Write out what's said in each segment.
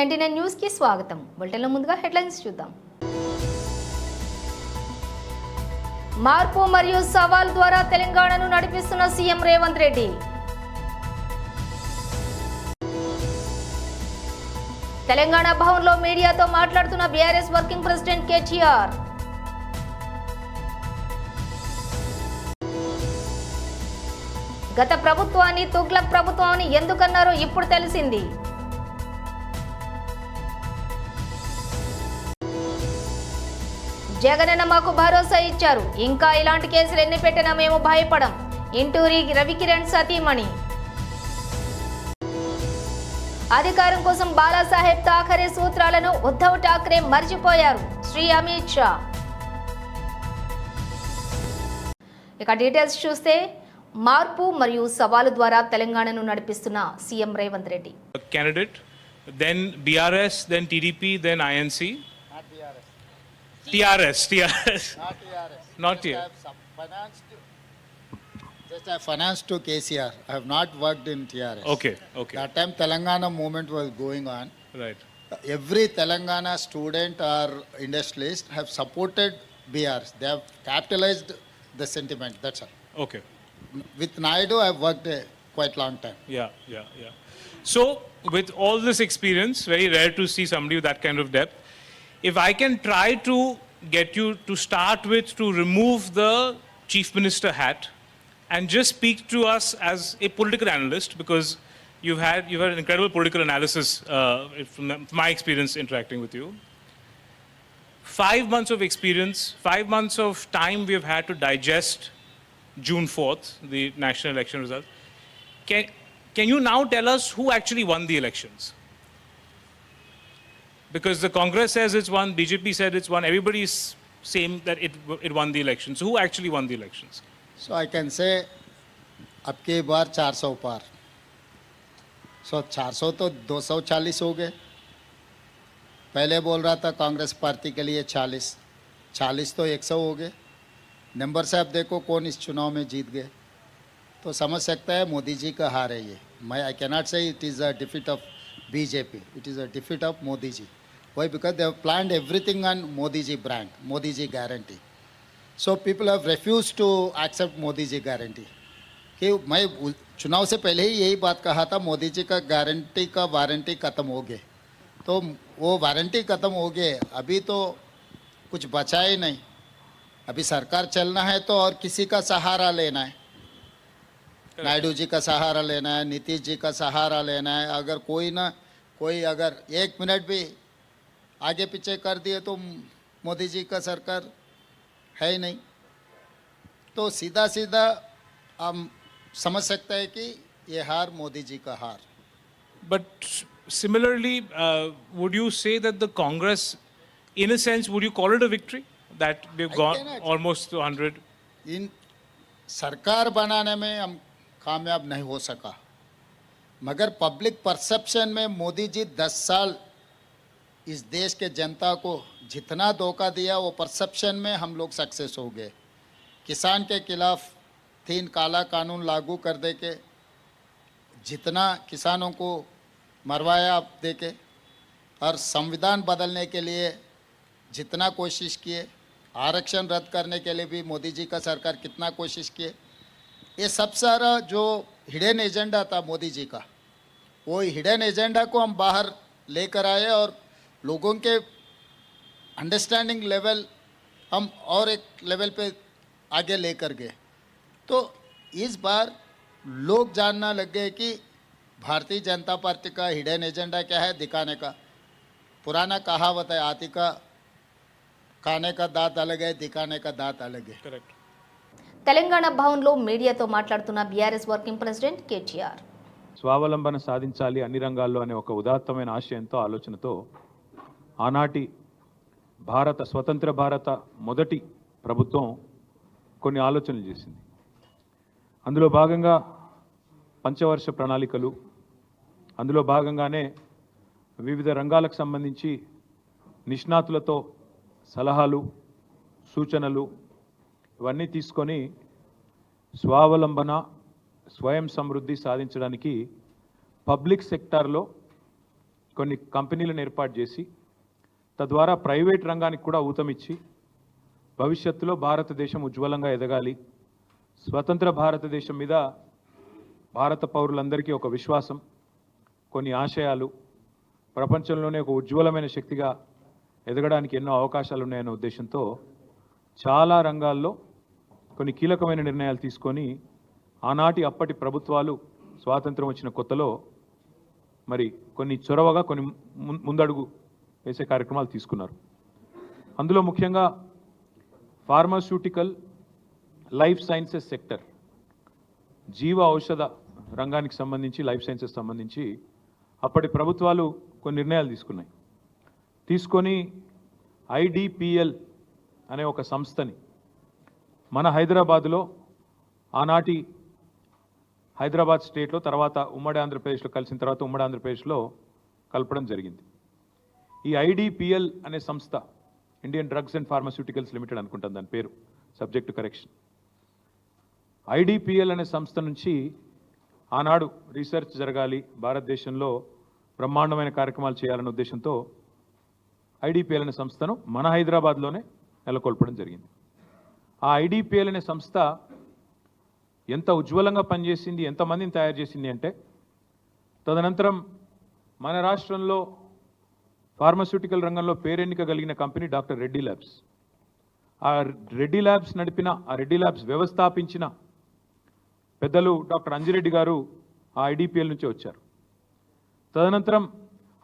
H99 news కి స్వాగతం. బులెటిన్లో ముందుగా హెడ్లైన్స్ చూద్దాం. మార్పు మరియు సవాల్ ద్వారా తెలంగాణను నడిపిస్తున్న సీఎం రేవంత్ రెడ్డి. తెలంగాణ భవన్లో మీడియాతో మాట్లాడుతున్న బీఆర్ఎస్ వర్కింగ్ ప్రెసిడెంట్ కేటీఆర్. గత ప్రభుత్వాన్ని తుగ్లక్ ప్రభుత్వాన్ని ఎందుకన్నారో ఇప్పుడు తెలిసింది. జగనన్న మాకు భరోసా ఇచ్చారు, ఇంకా ఇలాంటి కేసులు ఎన్ని పెట్టినా మేము భయపడం. ఇంటూరి రవికిరణ్ సతీమణి. అధికారం కోసం బాలాసాహెబ్ ఠాకరే సూత్రాలను ఉద్ధవ్ ఠాకరే మర్చిపోయారు, శ్రీ అమిత్ షా. ఇక డీటెయిల్స్ చూస్తే మార్పు మరియు సవాలు ద్వారా తెలంగాణను నడిపిస్తున్న CM Revanth Reddy. Candidate, then BRS, then TDP, then INC. TRS. Not TRS. Not Just yet. I have financed to KCR. I have not worked in TRS. Okay. That time Telangana movement was going on. Right. Every Telangana student or industrialist have supported BRS. They have capitalized the sentiment. That's all. Okay. With Naidu, I have worked a quite long time. Yeah. So, with all this experience, very rare to see somebody with that kind of depth. If I can try to get you to start with to remove the Chief Minister hat and just speak to us as a political analyst, because you've had an incredible political analysis from my experience interacting with you. 5 months of experience, 5 months of time we have had to digest June 4th, the national election result. Can you now tell us who actually won the elections? Because the Congress says it's won, BJP said it's won, everybody is saying that it won the elections. So who actually won the elections? So I can say, अब की बार 400 पार. So 400 तो 240 हो गए. पहले बोल रहा था Congress party के लिए 40 तो 100 हो गए. नंबर से आप देखो कौन इस चुनाव में जीत गए. तो समझ सकता है मोदी जी का हार है ये. I cannot say it is a defeat of BJP. It is a defeat of Modi ji. Why? Because they have planned everything on Modi ji brand, Modi ji guarantee. So people have refused to accept Modi ji guarantee. कि मैं चुनाव से पहले ही यही बात कहा था, मोदी जी का गारंटी का वारंटी ख़त्म हो गए. तो वो वारंटी ख़त्म हो गए, अभी तो कुछ बचा ही नहीं. अभी सरकार चलना है तो और किसी का सहारा लेना है. नायडू जी का सहारा लेना है, नीतीश जी का सहारा लेना है. अगर कोई अगर 1 मिनट भी आगे पीछे कर दिए तो मोदी जी का सरकार है ही नहीं. तो सीधा हम समझ सकते हैं कि ये हार मोदी जी का हार. But similarly, would you say that the Congress, in a sense, would you call it a victory? That we've gone almost to 100? इन सरकार बनाने में हम कामयाब नहीं हो सका, मगर पब्लिक परसेप्शन में मोदी जी 10 साल इस देश के जनता को जितना धोखा दिया वो परसेप्शन में हम लोग सक्सेस हो गए. किसान के खिलाफ 3 काला कानून लागू कर दे के जितना किसानों को मरवाया आप देके, और संविधान बदलने के लिए जितना कोशिश किए, आरक्षण रद्द करने के लिए भी मोदी जी का सरकार कितना कोशिश किए. ये सब सारा जो हिडन एजेंडा था मोदी जी का, वो हिडन एजेंडा को हम बाहर लेकर आए और लोगों के अंडरस्टैंडिंग लेवल हम और एक लेवल पे आगे लेकर गए. तो इस बार लोग जानना लग गए कि भारतीय जनता पार्टी का हिडन एजेंडा क्या है दिखाने का. पुराना कहावत है, हाथी का खाने का दांत अलग है, दिखाने का दांत अलग है. Correct. తెలంగాణ భవన్లో మీడియాతో మాట్లాడుతున్న బీఆర్ఎస్ వర్కింగ్ ప్రెసిడెంట్ కేటీఆర్. స్వావలంబన సాధించాలి అన్ని రంగాల్లో అనే ఒక ఉదాత్తమైన ఆశయంతో ఆలోచనతో ఆనాటి స్వతంత్ర భారత మొదటి ప్రభుత్వం కొన్ని ఆలోచనలు చేసింది. అందులో భాగంగా పంచవర్ష ప్రణాళికలు, అందులో భాగంగానే వివిధ రంగాలకు సంబంధించి నిష్ణాతులతో సలహాలు, సూచనలు ఇవన్నీ తీసుకొని స్వావలంబన, స్వయం సమృద్ధి సాధించడానికి పబ్లిక్ సెక్టార్లో కొన్ని కంపెనీలను ఏర్పాటు చేసి తద్వారా ప్రైవేట్ రంగానికి కూడా ఊతమిచ్చి భవిష్యత్తులో భారతదేశం ఉజ్వలంగా ఎదగాలి, స్వతంత్ర భారతదేశం మీద భారత పౌరులందరికీ ఒక విశ్వాసం, కొన్ని ఆశయాలు, ప్రపంచంలోనే ఒక ఉజ్వలమైన శక్తిగా ఎదగడానికి ఎన్నో అవకాశాలు ఉన్నాయనే ఉద్దేశంతో చాలా రంగాల్లో కొన్ని కీలకమైన నిర్ణయాలు తీసుకొని ఆనాటి అప్పటి ప్రభుత్వాలు స్వాతంత్రం వచ్చిన కొత్తలో మరి కొన్ని చొరవగా కొన్ని ముందడుగు వేసే కార్యక్రమాలు తీసుకున్నారు. అందులో ముఖ్యంగా ఫార్మాస్యూటికల్ లైఫ్ సైన్సెస్ సెక్టర్, జీవ ఔషధ రంగానికి సంబంధించి, లైఫ్ సైన్సెస్ సంబంధించి అప్పటి ప్రభుత్వాలు కొన్ని నిర్ణయాలు తీసుకొని ఐడిపిఎల్ అనే ఒక సంస్థని మన హైదరాబాదులో, ఆనాటి హైదరాబాద్ స్టేట్లో, తర్వాత ఉమ్మడి ఆంధ్రప్రదేశ్లో కలిసిన తర్వాత ఉమ్మడి ఆంధ్రప్రదేశ్లో కలపడం జరిగింది. ఈ ఐడిపిఎల్ అనే సంస్థ, Indian drugs and pharmaceuticals limited అనుకుంటాను దాని పేరు, సబ్జెక్ట్ టు కరెక్షన్. ఐడిపిఎల్ అనే సంస్థ నుంచి ఆనాడు రీసెర్చ్ జరగాలి, భారతదేశంలో బ్రహ్మాండమైన కార్యక్రమాలు చేయాలనే ఉద్దేశంతో ఐడిపిఎల్ అనే సంస్థను మన హైదరాబాద్లోనే నెలకొల్పడం జరిగింది. ఆ ఐడిపిఎల్ అనే సంస్థ ఎంత ఉజ్వలంగా పనిచేసింది, ఎంతమందిని తయారు చేసింది అంటే, తదనంతరం మన రాష్ట్రంలో ఫార్మాస్యూటికల్ రంగంలో పేరెన్నిక కలిగిన కంపెనీ డాక్టర్ రెడ్డి ల్యాబ్స్. ఆ రెడ్డి ల్యాబ్స్ నడిపిన, ఆ రెడ్డి ల్యాబ్స్ వ్యవస్థాపించిన పెద్దలు డాక్టర్ అంజిరెడ్డి గారు ఆ ఐడిపిఎల్ నుంచి వచ్చారు. తదనంతరం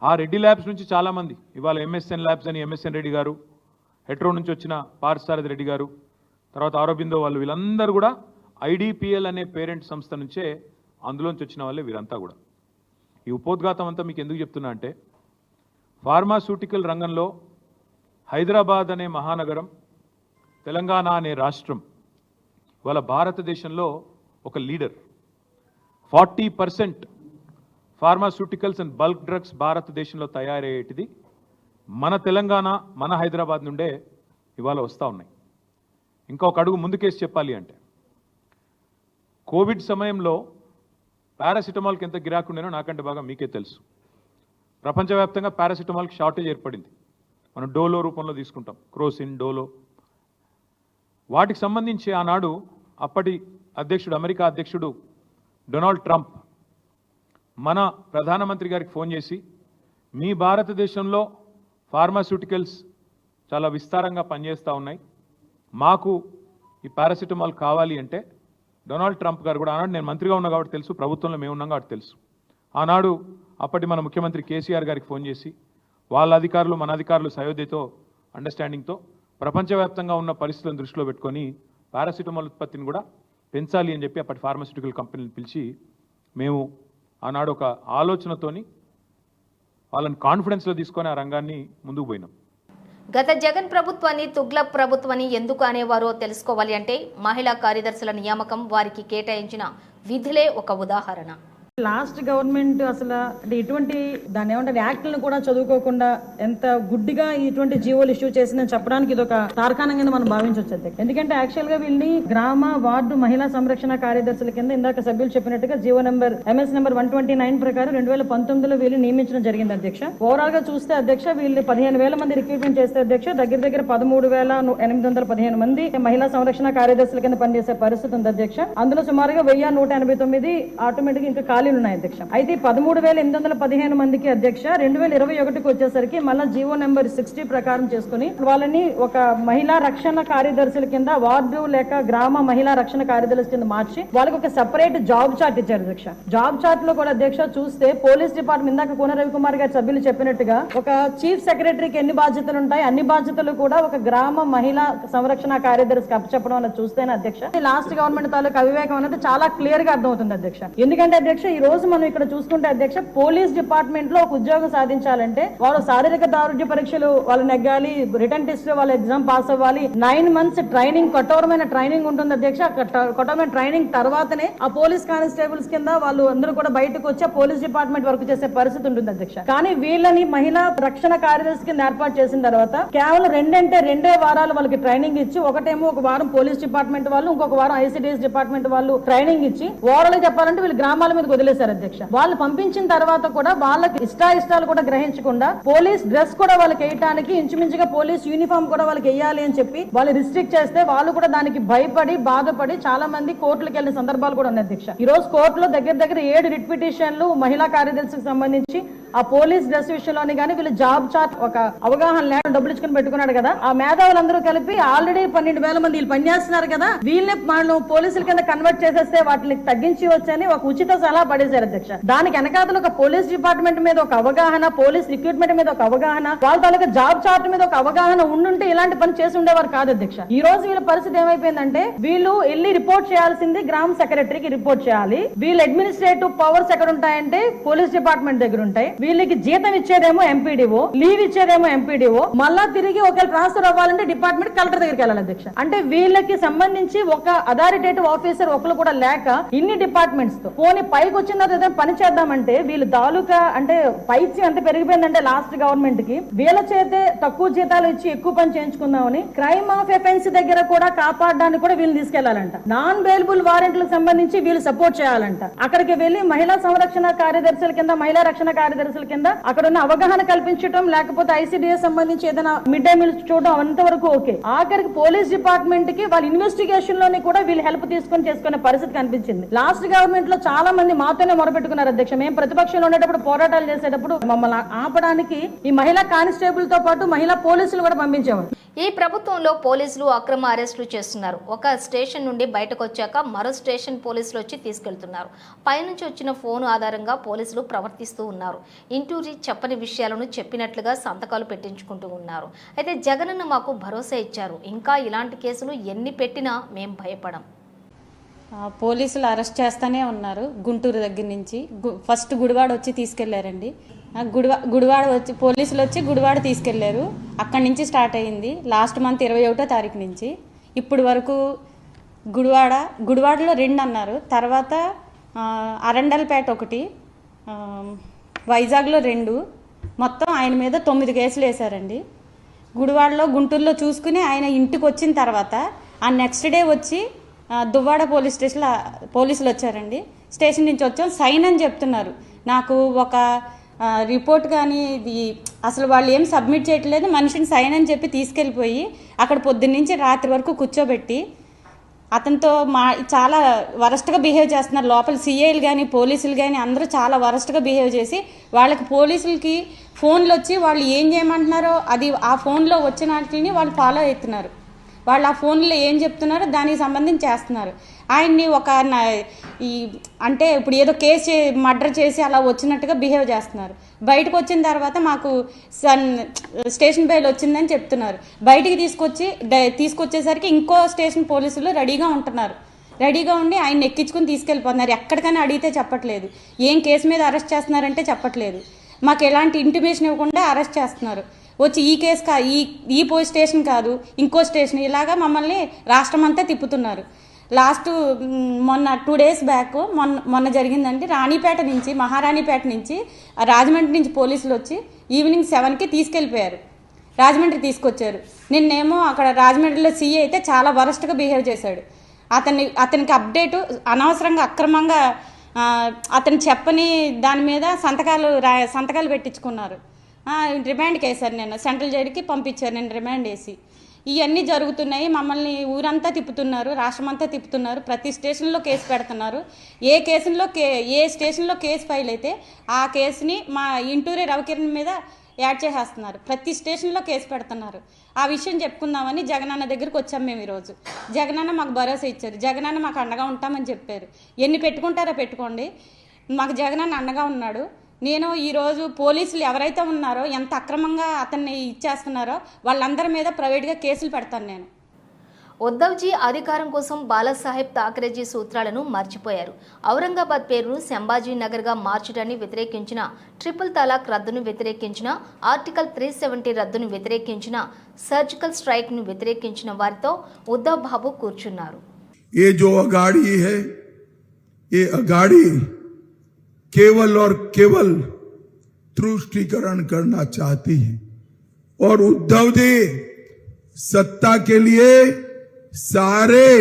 ఆ రెడ్డి ల్యాబ్స్ నుంచి చాలామంది, ఇవాళ ఎంఎస్ఎన్ ల్యాబ్స్ అని ఎంఎస్ఎన్ రెడ్డి గారు, హెట్రో నుంచి వచ్చిన పార్థసారథి రెడ్డి గారు, తర్వాత ఆరోబిందో వాళ్ళు, వీళ్ళందరూ కూడా ఐడిపిఎల్ అనే పేరెంట్ సంస్థ నుంచే, అందులోంచి వచ్చిన వాళ్ళే వీరంతా కూడా. ఈ ఉపోద్ఘాతం అంతా మీకు ఎందుకు చెప్తున్నా అంటే, ఫార్మాస్యూటికల్ రంగంలో హైదరాబాద్ అనే మహానగరం, తెలంగాణ అనే రాష్ట్రం ఇవాళ భారతదేశంలో ఒక leader. 40% pharmaceuticals and bulk drugs భారతదేశంలో తయారయ్యేటిది మన తెలంగాణ, మన హైదరాబాద్ నుండే ఇవాళ వస్తూ ఉన్నాయి. ఇంకొక అడుగు ముందుకేసి చెప్పాలి అంటే, కోవిడ్ సమయంలో పారాసిటమాల్కి ఎంత గిరాకీ ఉండేనో నాకంటే బాగా మీకే తెలుసు. ప్రపంచవ్యాప్తంగా పారాసిటమాల్కి షార్టేజ్ ఏర్పడింది. మనం డోలో రూపంలో తీసుకుంటాం, క్రోసిన్, డోలో. వాటికి సంబంధించి ఆనాడు అప్పటి అధ్యక్షుడు, అమెరికా అధ్యక్షుడు డొనాల్డ్ ట్రంప్ మన ప్రధానమంత్రి గారికి ఫోన్ చేసి, మీ భారతదేశంలో ఫార్మాస్యూటికల్స్ చాలా విస్తారంగా పనిచేస్తూ ఉన్నాయి, మాకు ఈ పారాసిటమాల్ కావాలి అంటే, డొనాల్డ్ ట్రంప్ గారు కూడా, ఆనాడు నేను మంత్రిగా ఉన్నా కాబట్టి తెలుసు, ప్రభుత్వంలో మేము ఉన్నాం కాబట్టి తెలుసు, ఆనాడు అప్పటి మన ముఖ్యమంత్రి కేసీఆర్ గారికి ఫోన్ చేసి, వాళ్ళ అధికారులు మన అధికారులు సయోధ్యతో, అండర్స్టాండింగ్తో ప్రపంచవ్యాప్తంగా ఉన్న పరిస్థితులను దృష్టిలో పెట్టుకొని పారాసిటమాల్ ఉత్పత్తిని కూడా పెంచాలి అని చెప్పి అప్పటి ఫార్మాస్యూటికల్ కంపెనీని పిలిచి, మేము ఆనాడు ఒక ఆలోచనతోని వాళ్ళని కాన్ఫిడెన్స్లో తీసుకొని ఆ రంగాన్ని ముందుకు పోయినాం. గత జగన్ ప్రభుత్వాన్ని తుగ్లక్ ప్రభుత్వాన్ని ఎందుకు అనేవారో తెలుసుకోవాలి అంటే, మహిళా కార్యదర్శుల నియామకం, వారికి కేటాయించిన విధులే ఒక ఉదాహరణ. లాస్ట్ గవర్నమెంట్ అసలు అంటే ఇటువంటి దాన్ని ఏమంటారు యాక్ట్లను కూడా చదువుకోకుండా ఎంత గుడ్డిగా ఇటువంటి జీవోలు ఇష్యూ చేసిందని చెప్పడానికి ఇది ఒక తార్కాణం కింద మనం భావించవచ్చు. ఎందుకంటే యాక్చువల్ గా వీళ్ళని గ్రామ వార్డు మహిళా సంరక్షణ కార్యదర్శుల కింద ఇందాక సభ్యులు చెప్పినట్టుగా జీవో నెంబర్ MS నెంబర్ 129 ప్రకారం 2019లో వీళ్ళు నియమించడం జరిగింది అధ్యక్ష. ఓవరాల్ గా చూస్తే అధ్యక్ష వీళ్ళు 15,000 మంది రిక్రూట్మెంట్ చేస్తే అధ్యక్ష దగ్గర 13,815 మంది మహిళా సంరక్షణ కార్యదర్శుల కింద పనిచేసే పరిస్థితి ఉంది అధ్యక్ష. అందులో సుమారుగా 1,189 ఆటోమేటిక్ ఇంకా ఖాళీలు ఉన్నాయి అధ్యక్ష. అయితే 13,815 మందికి అధ్యక్ష 2021కి వచ్చేసరికి మళ్ళీ జీవో నెంబర్ 60 ప్రకారం చేసుకుని వాళ్ళని ఒక మహిళా రక్షణ కార్యదర్శుల కింద వార్డు లేక గ్రామ మహిళా రక్షణ కార్యదర్శుల కింద మార్చి వాళ్ళకి ఒక సెపరేట్ జాబ్ చార్ట్ ఇచ్చారు అధ్యక్ష. జాబ్ చార్ట్ లో కూడా అధ్యక్ష చూస్తే పోలీస్ డిపార్ట్మెంట్, ఇందాక కోన రవికుమార్ గారి సభ్యులు చెప్పినట్టుగా, ఒక చీఫ్ సెక్రటరీకి ఎన్ని బాధ్యతలు ఉంటాయి అన్ని బాధ్యతలు కూడా ఒక గ్రామ మహిళా సంరక్షణ కార్యదర్శికి అప్పచెప్పడం అనేది చూస్తేనే అధ్యక్ష లాస్ట్ గవర్నమెంట్ తాలూకు అవివేకం అనేది చాలా క్లియర్ గా అర్థమవుతుంది అధ్యక్ష. ఎందుకంటే అధ్యక్ష ఈ రోజు మనం ఇక్కడ చూసుకుంటే అధ్యక్ష పోలీస్ డిపార్ట్మెంట్ లో ఒక ఉద్యోగం సాధించాలంటే వాళ్ళు శారీరక దారుఢ్య పరీక్షలు వాళ్ళు నెగ్గాలి, రిటర్న్ టెస్ట్ వాళ్ళ ఎగ్జామ్ పాస్ అవ్వాలి, 9 months ట్రైనింగ్, కఠోరమైన ట్రైనింగ్ ఉంటుంది అధ్యక్ష. కఠోరమైన ట్రైనింగ్ తర్వాతనే ఆ పోలీస్ కానిస్టేబుల్స్ కింద వాళ్ళు అందరూ కూడా బయటకు వచ్చి పోలీస్ డిపార్ట్మెంట్ వర్క్ చేసే పరిస్థితి ఉంటుంది అధ్యక్ష. కానీ వీళ్ళని మహిళా రక్షణ కార్యదర్శి కింద ఏర్పాటు చేసిన తర్వాత కేవలం 2 వారాలు వాళ్ళకి ట్రైనింగ్ ఇచ్చి, ఒకటేమో ఒక వారం పోలీస్ డిపార్ట్మెంట్ వాళ్ళు, ఇంకొక వారం ICDS డిపార్ట్మెంట్ వాళ్ళు ట్రైనింగ్ ఇచ్చి, ఓవరాల్ గా చెప్పాలంటే వీళ్ళు గ్రామాల మీద వదిలేశారు అధ్యక్ష. వాళ్ళు పంపించిన తర్వాత కూడా వాళ్ళకి ఇష్టాలు కూడా గ్రహించకుండా పోలీస్ డ్రెస్ కూడా వాళ్ళకి వేయడానికి ఇంచుమించుగా పోలీస్ యూనిఫామ్ కూడా వాళ్ళకి వేయాలి అని చెప్పి వాళ్ళు రిస్ట్రిక్ట్ చేస్తే వాళ్ళు కూడా దానికి భయపడి బాధపడి చాలా మంది కోర్టులకు వెళ్ళిన సందర్భాలు కూడా ఉన్నాయి అధ్యక్ష. ఈ రోజు కోర్టులో దగ్గర 7 రిట్ పిటిషన్లు మహిళా కార్యదర్శికి సంబంధించి ఆ పోలీస్ డ్రెస్ విషయంలోని కానీ వీళ్ళు జాబ్ చార్ట్ ఒక అవగాహన లేకుండా డబ్బులు ఇచ్చుకుని పెట్టుకున్నాడు కదా, ఆ మేధావులందరూ కలిపి ఆల్రెడీ 12,000 మంది వీళ్ళు పనిచేస్తున్నారు కదా, వీళ్ళని మనం పోలీసుల కింద కన్వర్ట్ చేసేస్తే వాటిని తగ్గించి వచ్చని ఒక ఉచిత సలహా పడేశారు అధ్యక్ష. దానికి వెనకాతలు ఒక పోలీస్ డిపార్ట్మెంట్ మీద ఒక అవగాహన, పోలీస్ రిక్రూట్మెంట్ మీద ఒక అవగాహన, వాళ్ళ తాలూకా జాబ్ చార్ట్ మీద ఒక అవగాహన ఉండుంటే ఇలాంటి పని చేసి ఉండేవారు కాదు అధ్యక్ష. ఈ రోజు వీళ్ళ పరిస్థితి ఏమైపోయిందంటే వీళ్ళు వెళ్ళి రిపోర్ట్ చేయాల్సింది గ్రామ సెక్రటరీకి రిపోర్ట్ చేయాలి, వీళ్ళ అడ్మినిస్ట్రేటివ్ పవర్స్ ఎక్కడ ఉంటాయంటే పోలీస్ డిపార్ట్మెంట్ దగ్గర ఉంటాయి, వీళ్ళకి జీతం ఇచ్చేదేమో ఎంపీడీఓ, లీవ్ ఇచ్చేదేమో ఎంపీడీఓ, మళ్ళా తిరిగి ఒకవేళ ట్రాన్స్ఫర్ అవ్వాలంటే డిపార్ట్మెంట్ కలెక్టర్ దగ్గరికి వెళ్ళాలి అధ్యక్ష. అంటే వీళ్ళకి సంబంధించి ఒక అథారిటేటివ్ ఆఫీసర్ ఒకరు కూడా లేక ఇన్ని డిపార్ట్మెంట్స్ తో పోనీ పైకి వచ్చిన తర్వాత పని చేద్దామంటే వీళ్ళు తాలూకా అంటే పైచి ఎంత పెరిగిపోయిందంటే లాస్ట్ గవర్నమెంట్ కి వీళ్ళ చేతే తక్కువ జీతాలు ఇచ్చి ఎక్కువ పని చేయించుకుందామని క్రైమ్ ఆఫ్ ఎఫెన్స్ దగ్గర కూడా కాపాడడానికి కూడా వీళ్ళు తీసుకెళ్లాలంట, నాన్ బెయిలబుల్ వారెంట్లకు సంబంధించి వీళ్ళు సపోర్ట్ చేయాలంట, అక్కడికి వెళ్లి మహిళా సంరక్షణ కార్యదర్శుల కింద మహిళా రక్షణ కార్యదర్శుల కింద అక్కడ ఉన్న అవగాహన కల్పించడం, లేకపోతే ఐసీడీఎస్ సంబంధించి ఏదైనా మిడ్ డే మీల్స్ చూడడం అంతవరకు ఓకే. ఆఖరికి పోలీస్ డిపార్ట్మెంట్ కి వాళ్ళ ఇన్వెస్టిగేషన్ లోని కూడా వీళ్ళు హెల్ప్ తీసుకొని చేసుకునే పరిస్థితి కనిపించింది. లాస్ట్ గవర్నమెంట్ లో చాలా మంది మాతోనే మొరపెట్టుకున్నారు అధ్యక్ష. మేము ప్రతిపక్షంలో ఉండేటప్పుడు పోరాటాలు చేసేటప్పుడు మమ్మల్ని ఆపడానికి ఈ మహిళా కానిస్టేబుల్ తో పాటు మహిళా పోలీసులు కూడా పంపించేవారు. ఈ ప్రభుత్వంలో పోలీసులు అక్రమ అరెస్టులు చేస్తున్నారు. ఒక స్టేషన్ నుండి బయటకు వచ్చాక మరో స్టేషన్ పోలీసులు వచ్చి తీసుకెళ్తున్నారు. పైనుంచి వచ్చిన ఫోన్ ఆధారంగా పోలీసులు ప్రవర్తిస్తూ ఉన్నారు. ఇంటూరి చెప్పని విషయాలను చెప్పినట్లుగా సంతకాలు పెట్టించుకుంటూ ఉన్నారు. అయితే జగనన్న మాకు భరోసా ఇచ్చారు, ఇంకా ఇలాంటి కేసులు ఎన్ని పెట్టినా మేం భయపడం. పోలీసులు అరెస్ట్ చేస్తూనే ఉన్నారు. గుంటూరు దగ్గర నుంచి ఫస్ట్ గుడివాడ వచ్చి తీసుకెళ్లారండి. గుడివాడ వచ్చి పోలీసులు వచ్చి గుడివాడ తీసుకెళ్లారు. అక్కడి నుంచి స్టార్ట్ అయ్యింది లాస్ట్ మంత్ 21వ తారీఖు నుంచి ఇప్పుడు వరకు. గుడివాడలో 2 అన్నారు, తర్వాత అరండల్పేట 1, వైజాగ్లో 2, మొత్తం ఆయన మీద 9 కేసులు వేశారండి. గుడివాడలో గుంటూరులో చూసుకుని ఆయన ఇంటికి వచ్చిన తర్వాత ఆ నెక్స్ట్ డే వచ్చి దువ్వాడ పోలీస్ స్టేషన్లో పోలీసులు వచ్చారండి. స్టేషన్ నుంచి వచ్చాం సైన్ అని చెప్తున్నారు. నాకు ఒక రిపోర్ట్ కానీ ఇది అసలు వాళ్ళు ఏం సబ్మిట్ చేయట్లేదు, మనిషిని సైన్ అని చెప్పి తీసుకెళ్ళిపోయి అక్కడ పొద్దున్న నుంచి రాత్రి వరకు కూర్చోబెట్టి అతనితో చాలా వరస్ట్గా బిహేవ్ చేస్తున్నారు. లోపల సీఐలు కానీ పోలీసులు కానీ అందరూ చాలా వరస్ట్గా బిహేవ్ చేసి వాళ్ళకి పోలీసులకి ఫోన్లు వచ్చి వాళ్ళు ఏం చేయమంటున్నారో అది ఆ ఫోన్లో వచ్చిన వాటిని వాళ్ళు ఫాలో అవుతున్నారు. వాళ్ళు ఆ ఫోన్లో ఏం చెప్తున్నారో దానికి సంబంధించి చేస్తున్నారు. ఆయన్ని ఒక అంటే ఇప్పుడు ఏదో కేసు మర్డర్ చేసి అలా వచ్చినట్టుగా బిహేవ్ చేస్తున్నారు. బయటకు వచ్చిన తర్వాత మాకు స్టేషన్ బెయిల్ వచ్చిందని చెప్తున్నారు. బయటికి తీసుకొచ్చేసరికి ఇంకో స్టేషన్ పోలీసులు రెడీగా ఉంటున్నారు. రెడీగా ఉండి ఆయన్ని ఎక్కించుకుని తీసుకెళ్ళిపోతున్నారు. ఎక్కడికైనా అడిగితే చెప్పట్లేదు, ఏం కేసు మీద అరెస్ట్ చేస్తున్నారంటే చెప్పట్లేదు. మాకు ఎలాంటి ఇంటిమేషన్ ఇవ్వకుండా అరెస్ట్ చేస్తున్నారు. వచ్చి ఈ కేసు ఈ పోలీస్ స్టేషన్ కాదు ఇంకో స్టేషన్, ఇలాగా మమ్మల్ని రాష్ట్రం అంతా తిప్పుతున్నారు. లాస్ట్ మొన్న 2 days బ్యాక్ మొన్న జరిగిందండి. రాణిపేట నుంచి మహారాణిపేట నుంచి రాజమండ్రి నుంచి పోలీసులు వచ్చి ఈవినింగ్ 7కి తీసుకెళ్ళిపోయారు. రాజమండ్రి తీసుకొచ్చారు. నిన్నేమో అక్కడ రాజమండ్రిలో సీఏ అయితే చాలా వరస్ట్గా బిహేవ్ చేశాడు. అతనికి అప్డేటు అనవసరంగా అక్రమంగా అతను చెప్పని దాని మీద సంతకాలు పెట్టించుకున్నారు. రిమాండ్కి వేశారు. నేను సెంట్రల్ జైలుకి పంపించారు. నేను రిమాండ్ వేసి ఇవన్నీ జరుగుతున్నాయి. మమ్మల్ని ఊరంతా తిప్పుతున్నారు, రాష్ట్రమంతా తిప్పుతున్నారు. ప్రతి స్టేషన్లో కేసు పెడుతున్నారు. ఏ స్టేషన్లో కేసు ఫైల్ అయితే ఆ కేసుని మా ఇంటూరి రవికిరణ్ మీద యాడ్ చేసేస్తున్నారు. ప్రతి స్టేషన్లో కేసు పెడుతున్నారు. ఆ విషయం చెప్పుకుందామని జగనన్న దగ్గరికి వచ్చాం మేము ఈరోజు. జగనన్న మాకు భరోసా ఇచ్చారు. జగనన్న మాకు అండగా ఉంటామని చెప్పారు. ఎన్ని పెట్టుకుంటారో పెట్టుకోండి, మాకు జగనన్న అండగా ఉన్నాడు. నేను ఈరోజు పోలీసులు ఎవరైతే ఉన్నారో ఎంత అక్రమంగా అతన్ని ఇచ్చేస్తున్నారో వాళ్ళందరి మీద ప్రైవేట్గా కేసులు పెడతాను నేను. ఉద్ధవ్జీ అధికారం కోసం బాలాసాహెబ్ థాకరేజీ సూత్రాలను మర్చిపోయారు. ఔరంగాబాద్ పేరును సంభాజీ నగర్గా మార్చడాన్ని వ్యతిరేకించిన, ట్రిపుల్ తలాక్ రద్దును వ్యతిరేకించిన, ఆర్టికల్ 370 రద్దును వ్యతిరేకించిన, సర్జికల్ స్ట్రైక్ను వ్యతిరేకించిన వారితో ఉద్ధవ్ బాబు కూర్చున్నారు. केवल और केवल तुष्टीकरण करना चाहती है और उद्धव जी सत्ता के लिए सारे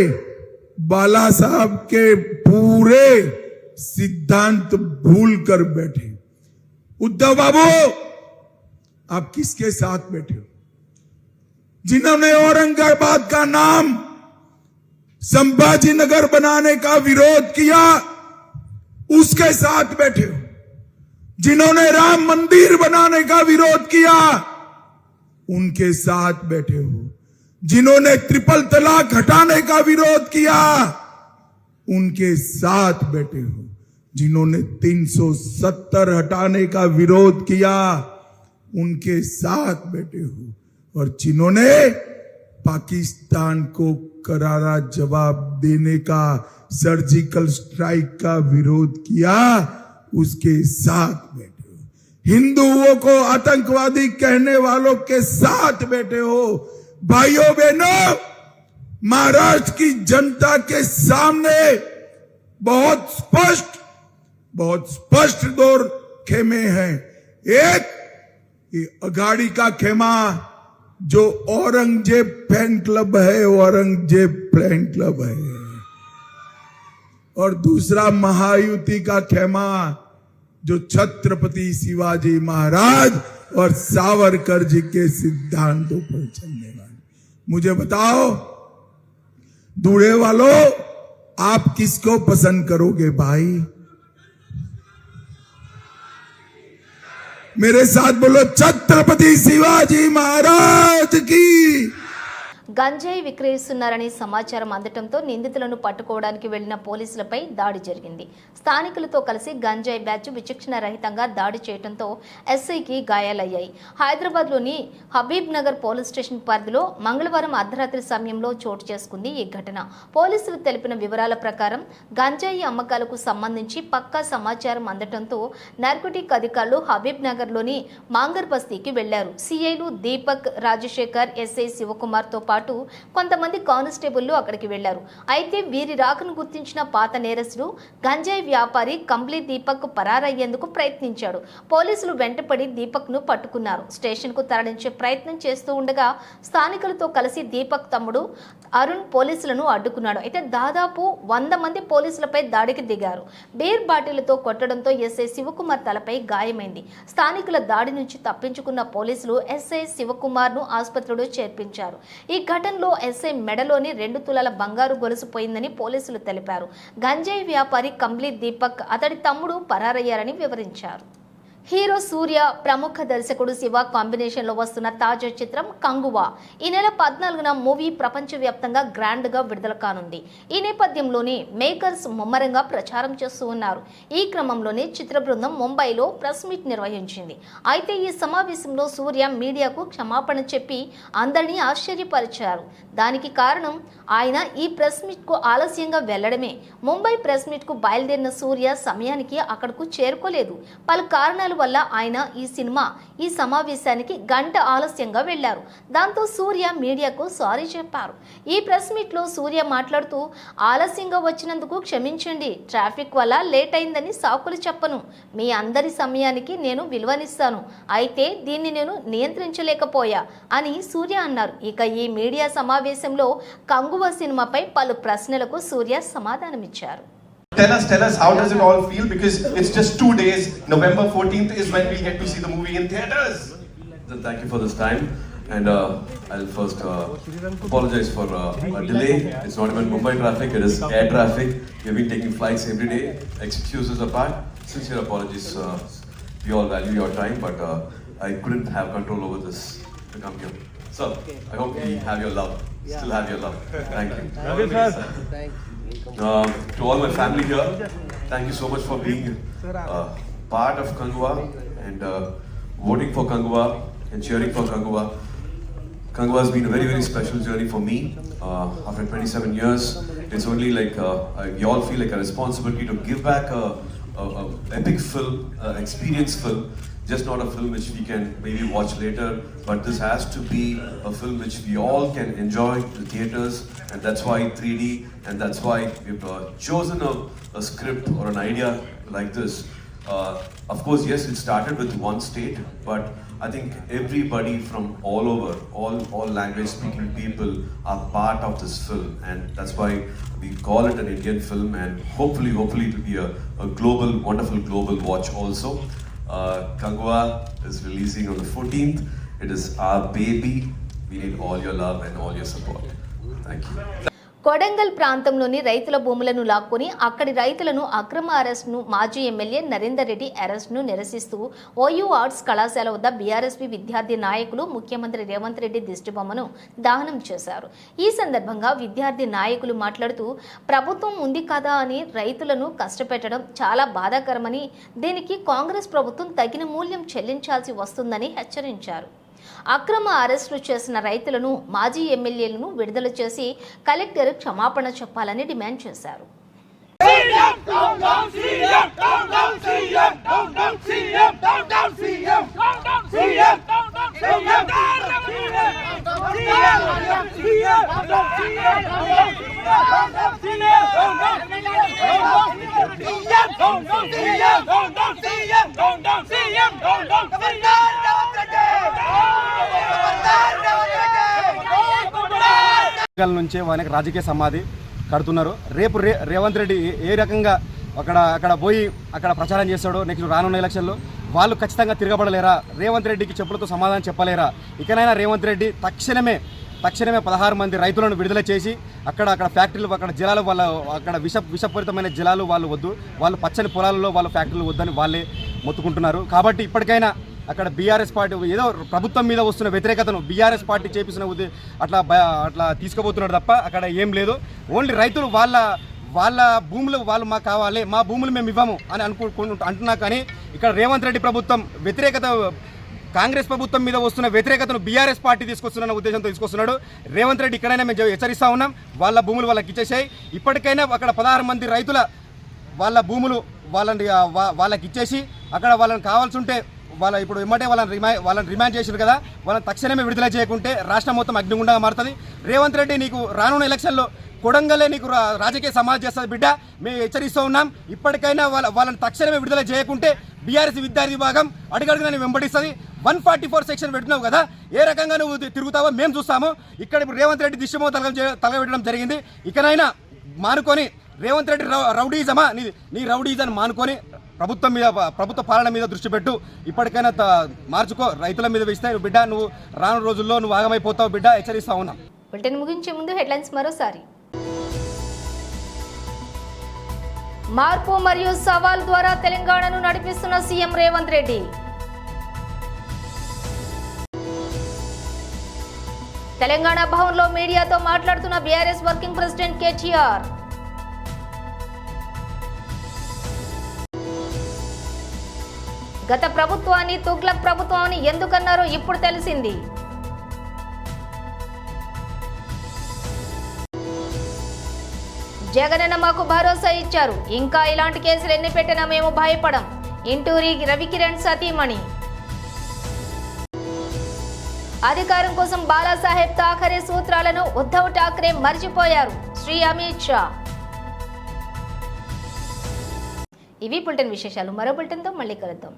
बाला साहब के पूरे सिद्धांत भूल कर बैठे। उद्धव बाबू, आप किसके साथ बैठे हो? जिन्होंने औरंगाबाद का नाम संभाजी नगर बनाने का विरोध किया, उसके साथ बैठे हो। जिन्होंने राम मंदिर बनाने का विरोध किया, उनके साथ बैठे हो। जिन्होंने ट्रिपल तलाक हटाने का विरोध किया, उनके साथ बैठे हो। जिन्होंने 370 हटाने का विरोध किया, उनके साथ बैठे हो। और जिन्होंने पाकिस्तान को करारा जवाब देने का, सर्जिकल स्ट्राइक का विरोध किया, उसके साथ बैठे हो। हिंदुओं को आतंकवादी कहने वालों के साथ बैठे हो। भाइयों बहनों, महाराष्ट्र की जनता के सामने बहुत स्पष्ट दो खेमे हैं। एक, ये अघाड़ी का खेमा जो औरंगजेब फैन क्लब है, औरंगजेब फैन क्लब है। और दूसरा महायुति का खेमा जो छत्रपति शिवाजी महाराज और सावरकर जी के सिद्धांतों पर चलने वाले। मुझे बताओ दूल्हे वालों, आप किसको पसंद करोगे भाई? मेरे साथ बोलो, छत्रपति शिवाजी महाराज की। గంజాయి విక్రయిస్తున్నారని సమాచారం అందటంతో నిందితులను పట్టుకోవడానికి వెళ్లిన పోలీసులపై దాడి జరిగింది. స్థానికులతో కలిసి గంజాయి బ్యాచ్ విచక్షణ రహితంగా దాడి చేయడంతో ఎస్ఐకి గాయాలయ్యాయి. హైదరాబాద్లోని హబీబ్ నగర్ పోలీస్ స్టేషన్ పరిధిలో మంగళవారం అర్ధరాత్రి సమయంలో చోటు చేసుకుంది ఈ ఘటన. పోలీసులు తెలిపిన వివరాల ప్రకారం గంజాయి అమ్మకాలకు సంబంధించి పక్కా సమాచారం అందటంతో నార్కోటిక్ అధికారులు హబీబ్ నగర్లోని మాంగర్ బస్తీకి వెళ్లారు. సిఐలు దీపక్, రాజశేఖర్, ఎస్ఐ శివకుమార్తో పాటు కొంతమంది కానిస్టేబుల్లు అక్కడికి వెళ్లారు. అయితే వీరి రాకను గుర్తించిన పాత నేరస్తుడు గంజాయి వ్యాపారి కంబ్లీ దీపక్ పరారయ్యేందుకు ప్రయత్నించాడు. పోలీసులు వెంటపడి దీపక్ ను పట్టుకున్నారు. స్టేషన్ కు తరలించే ప్రయత్నం చేస్తూ ఉండగా స్థానికులతో కలిసి దీపక్ తమ్ముడు అరుణ్ పోలీసులను అడ్డుకున్నాడు. అయితే దాదాపు 100 మంది పోలీసులపై దాడికి దిగారు. బీర్ బాటిళ్లతో కొట్టడంతో ఎస్ఐ శివకుమార్ తలపై గాయమైంది. స్థానికుల దాడి నుంచి తప్పించుకున్న పోలీసులు ఎస్ఐ శివకుమార్ ను ఆసుపత్రిలో చేర్పించారు. ఈ ఘటనలో ఎస్ఐ మెడలోని 2 తులాల బంగారు గొలుసు పోయిందని పోలీసులు తెలిపారు. గంజాయి వ్యాపారి కంబ్లీ దీపక్, అతడి తమ్ముడు పరారయ్యారని వివరించారు. హీరో సూర్య, ప్రముఖ దర్శకుడు శివ కాంబినేషన్లో వస్తున్న తాజా చిత్రం కంగువా ఈ నెల 14న మూవీ ప్రపంచవ్యాప్తంగా గ్రాండ్గా విడుదల కానుంది. ఈ నేపథ్యంలోనే మేకర్స్ ముమ్మరంగా ప్రచారం చేస్తూ ఉన్నారు. ఈ క్రమంలోనే చిత్ర బృందం ముంబైలో ప్రెస్ మీట్ నిర్వహించింది. అయితే ఈ సమావేశంలో సూర్య మీడియాకు క్షమాపణ చెప్పి అందరినీ ఆశ్చర్యపరిచారు. దానికి కారణం ఆయన ఈ ప్రెస్ మీట్కు ఆలస్యంగా వెళ్లడమే. ముంబై ప్రెస్ మీట్కు బయలుదేరిన సూర్య సమయానికి అక్కడకు చేరుకోలేదు. పలు కారణాల వల్ల ఆయన ఈ సమావేశానికి గంట ఆలస్యంగా వెళ్లారు. దాంతో సూర్య మీడియాకు సారీ చెప్పారు. ఈ ప్రెస్ మీట్ లో సూర్య మాట్లాడుతూ, ఆలస్యంగా వచ్చినందుకు క్షమించండి, ట్రాఫిక్ వల్ల లేట్ అయిందని సాకులు చెప్పను, మీ అందరి సమయానికి నేను విలువనిస్తాను, అయితే దీన్ని నేను నియంత్రించలేకపోయా అని సూర్య అన్నారు. ఇక ఈ మీడియా సమావేశంలో కంగువా సినిమాపై పలు ప్రశ్నలకు సూర్య సమాధానమిచ్చారు. Tell us, how does it all feel? Because it's just 2 days. November 14th is when we'll get to see the movie in theaters. Thank you for this time. And I'll first apologize for a delay. It's not even Mumbai traffic, it is air traffic. We've been taking flights every day. Excuses apart, sincere apologies. We all value your time, but I couldn't have control over this to come here. So, I hope we have your love. Still have your love. Thank you. To all my family here, thank you so much for being part of Kanguva and voting for Kanguva and cheering for Kanguva. Kanguva has been a very, very special journey for me. After 27 years, it's only like we all feel like a responsibility to give back a epic film, experience film. Just not a film which we can maybe watch later, but this has to be a film which we all can enjoy in the theaters, and that's why 3D, and that's why we've chosen a script or an idea like this. Of course, yes, it started with one state, but I think everybody from all over, all language speaking people are part of this film, and that's why we call it an Indian film, and hopefully it will be a global, wonderful global watch also. Kangwa is releasing on the 14th. It is our baby. We need all your love and all your support. Thank you. Kodangal ప్రాంతంలోని రైతుల భూములను లాక్కొని అక్కడి రైతులను అక్రమ అరెస్ట్ను మాజీ MLA Narender Reddy అరెస్ట్ను నిరసిస్తూ OU arts కళాశాల వద్ద బీఆర్ఎస్పీ విద్యార్థి నాయకులు ముఖ్యమంత్రి రేవంత్ రెడ్డి దిష్టిబొమ్మను దహనం చేశారు. ఈ సందర్భంగా విద్యార్థి నాయకులు మాట్లాడుతూ ప్రభుత్వం ఉంది కదా అని రైతులను కష్టపెట్టడం చాలా బాధాకరమని, దీనికి కాంగ్రెస్ ప్రభుత్వం తగిన మూల్యం చెల్లించాల్సి వస్తుందని హెచ్చరించారు. అక్రమ అరెస్టులు చేసిన రైతులను, మాజీ ఎమ్మెల్యేలను విడుదల చేసి కలెక్టర్ క్షమాపణ చెప్పాలని డిమాండ్ చేశారు. నుంచే వాళ్ళకి రాజకీయ సమాధి కడుతున్నారు. రేపు రేవంత్ రెడ్డి ఏ రకంగా అక్కడ పోయి అక్కడ ప్రచారం చేస్తాడో నెక్స్ట్ రానున్న ఎలక్షన్లో వాళ్ళు ఖచ్చితంగా తిరగబడలేరా? రేవంత్ రెడ్డికి చెప్పులతో సమాధానం చెప్పలేరా? ఇకనైనా రేవంత్ రెడ్డి తక్షణమే 16 మంది రైతులను విడుదల చేసి అక్కడ ఫ్యాక్టరీలు, అక్కడ జలాలు, వాళ్ళ అక్కడ విషపూరితమైన జలాలు వాళ్ళు వద్దు, వాళ్ళు పచ్చని పొలాలలో వాళ్ళ ఫ్యాక్టరీలు వద్దని వాళ్ళే మొత్తుకుంటున్నారు. కాబట్టి ఇప్పటికైనా అక్కడ బీఆర్ఎస్ పార్టీ ఏదో ప్రభుత్వం మీద వస్తున్న వ్యతిరేకతను బీఆర్ఎస్ పార్టీ చేపిస్తున్న అట్లా తీసుకుపోతున్నాడు తప్ప అక్కడ ఏం లేదు. ఓన్లీ రైతులు వాళ్ళ భూములు వాళ్ళు మాకు కావాలి, మా భూములు మేము ఇవ్వము అని అంటున్నా. కానీ ఇక్కడ రేవంత్ రెడ్డి ప్రభుత్వం వ్యతిరేకత, కాంగ్రెస్ ప్రభుత్వం మీద వస్తున్న వ్యతిరేకతను బీఆర్ఎస్ పార్టీ తీసుకొస్తున్న ఉద్దేశంతో తీసుకొస్తున్నాడు. రేవంత్ రెడ్డి ఇక్కడైనా మేము హెచ్చరిస్తూ ఉన్నాం, వాళ్ళ భూములు వాళ్ళకి ఇచ్చేసాయి. ఇప్పటికైనా అక్కడ 16 మంది రైతుల వాళ్ళ భూములు వాళ్ళకి ఇచ్చేసి అక్కడ వాళ్ళని కావాల్సి ఉంటే ఇప్పుడు ఎమ్మటే వాళ్ళని రిమాండ్ చేశారు కదా, వాళ్ళని తక్షణమే విడుదల చేయకుంటే రాష్ట్రం మొత్తం అగ్నిగుండంగా మారుతుంది. రేవంత్ రెడ్డి నీకు రానున్న ఎలక్షన్లో కొడంగలే నీకు రాజకీయ సమాధి చేస్తుంది బిడ్డ, మేము హెచ్చరిస్తూ ఉన్నాం. ఇప్పటికైనా వాళ్ళని తక్షణమే విడుదల చేయకుంటే బీఆర్ఎస్ విద్యార్థి విభాగం అడుగడుగున వెంబడిస్తుంది. 144 సెక్షన్ పెట్టినావు కదా, ఏ రకంగా నువ్వు తిరుగుతావో మేము చూస్తాము. ఇక్కడ ఇప్పుడు రేవంత్ రెడ్డి దిశమో తలగబెట్టడం జరిగింది. ఇకనైనా మానుకొని రేవంత్ రెడ్డి రౌడీజమా, నీ రౌడీజం మానుకొని ప్రభుత్వ పాలన మీద దృష్టి పెట్టు. ఇప్పటికైనా మార్చుకో, రైతుల మీద వేస్తే బిడ్డ నువ్వు రాను రోజుల్లో నువ్వు ఆగమైపోతావు బిడ్డ, హెచ్చరిస్తా ఉన్నాం. బులెటిన్ ముగించే ముందు హెడ్లైన్స్ మరోసారి. మార్పు మరియు సవాల్ ద్వారా తెలంగాణను నడిపిస్తున్న సీఎం రేవంత్ రెడ్డి. తెలంగాణ భవన్లో మీడియాతో మాట్లాడుతున్న బీఆర్ఎస్ వర్కింగ్ ప్రెసిడెంట్ కేటీఆర్. గత ప్రభుత్వాన్ని తుగ్లక్ ప్రభుత్వం అని ఎందుకన్నారో ఇప్పుడు తెలిసింది. జగనన్న మాకు భరోసా ఇచ్చారు, ఇంకా ఇలాంటి కేసులు ఎన్ని పెట్టినా మేము భయపడం. ఇంటూరి రవికిరణ్ సతీమణి. అధికారం కోసం బాలాసాహెబ్ థాకరే సూత్రాలను ఉద్ధవ్ ఠాక్రే మర్చిపోయారు, శ్రీ అమిత్ షా. ఇవి బులెటిన్ విశేషాలు. మరో బులెటిన్తో మళ్ళీ కలుద్దాం.